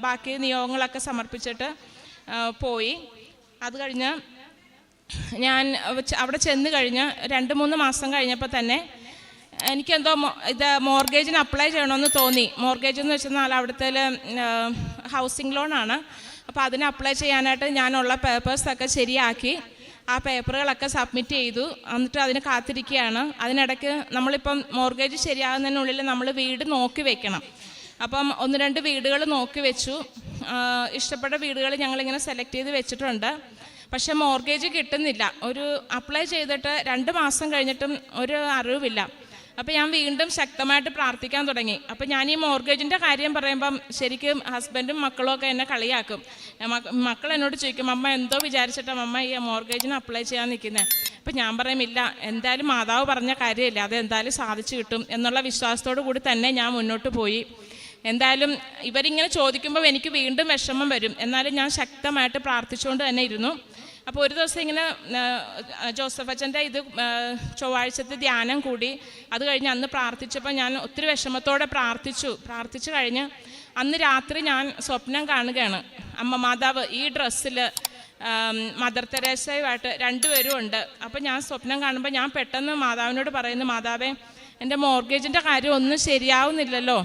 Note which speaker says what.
Speaker 1: ബാക്കി നിയോഗങ്ങളൊക്കെ സമർപ്പിച്ചിട്ട് പോയി. അത് കഴിഞ്ഞ് ഞാൻ അവിടെ ചെന്ന് കഴിഞ്ഞ് 2-3 മാസം കഴിഞ്ഞപ്പോൾ തന്നെ എനിക്കെന്തോ ഇത് മോർഗേജിന് അപ്ലൈ ചെയ്യണമെന്ന് തോന്നി. മോർഗേജ് എന്ന് വെച്ചാൽ അവിടുത്തെ ഹൗസിംഗ് ലോണാണ്. അപ്പോൾ അതിന് അപ്ലൈ ചെയ്യാനായിട്ട് ഞാനുള്ള പേപ്പേഴ്സൊക്കെ ശരിയാക്കി ആ പേപ്പറുകളൊക്കെ സബ്മിറ്റ് ചെയ്തു. എന്നിട്ട് അതിന് കാത്തിരിക്കുകയാണ്. അതിനിടയ്ക്ക് നമ്മളിപ്പം മോർഗേജ് ശരിയാകുന്നതിനുള്ളിൽ നമ്മൾ വീട് നോക്കി വെക്കണം. അപ്പം 1-2 വീടുകൾ നോക്കി വെച്ചു. ഇഷ്ടപ്പെട്ട വീടുകൾ ഞങ്ങളിങ്ങനെ സെലക്ട് ചെയ്ത് വെച്ചിട്ടുണ്ട്. പക്ഷേ മോർഗേജ് കിട്ടുന്നില്ല. ഒരു അപ്ലൈ ചെയ്തിട്ട് 2 മാസം കഴിഞ്ഞിട്ടും ഒരു അറിവില്ല. അപ്പോൾ ഞാൻ വീണ്ടും ശക്തമായിട്ട് പ്രാർത്ഥിക്കാൻ തുടങ്ങി. അപ്പോൾ ഞാൻ ഈ മോർഗേജിൻ്റെ കാര്യം പറയുമ്പം ശരിക്കും ഹസ്ബൻഡും മക്കളും ഒക്കെ എന്നെ കളിയാക്കും. മക്കൾ എന്നോട് ചോദിക്കും, അമ്മ എന്തോ വിചാരിച്ചിട്ടാണ് അമ്മ ഈ മോർഗേജിന് അപ്ലൈ ചെയ്യാൻ നിൽക്കുന്നത്. അപ്പോൾ ഞാൻ പറയുമില്ല, എന്തായാലും മാതാവ് പറഞ്ഞ കാര്യമില്ല, അത് എന്തായാലും സാധിച്ചു കിട്ടും എന്നുള്ള വിശ്വാസത്തോടു കൂടി തന്നെ ഞാൻ മുന്നോട്ട് പോയി. എന്തായാലും ഇവരിങ്ങനെ ചോദിക്കുമ്പോൾ എനിക്ക് വീണ്ടും വിഷമം വരും. എന്നാലും ഞാൻ ശക്തമായിട്ട് പ്രാർത്ഥിച്ചുകൊണ്ട് തന്നെ ഇരുന്നു. അപ്പോൾ ഒരു ദിവസം ഇങ്ങനെ ജോസഫ് അച്ഛൻ്റെ ഇത് ചൊവ്വാഴ്ചത്തെ ധ്യാനം കൂടി. അത് കഴിഞ്ഞ് അന്ന് പ്രാർത്ഥിച്ചപ്പോൾ ഞാൻ ഒത്തിരി വിഷമത്തോടെ പ്രാർത്ഥിച്ചു കഴിഞ്ഞ് അന്ന് രാത്രി ഞാൻ സ്വപ്നം കാണുകയാണ്. അമ്മ മാതാവ് ഈ ഡ്രസ്സിൽ മദർ തെരേസയുമായിട്ട് 2 പേരും ഉണ്ട്. അപ്പോൾ ഞാൻ സ്വപ്നം കാണുമ്പോൾ ഞാൻ പെട്ടെന്ന് മാതാവിനോട് പറയുന്നു, മാതാവേ എൻ്റെ മോർഗേജിൻ്റെ കാര്യം ഒന്നും ശരിയാവുന്നില്ലല്ലോ,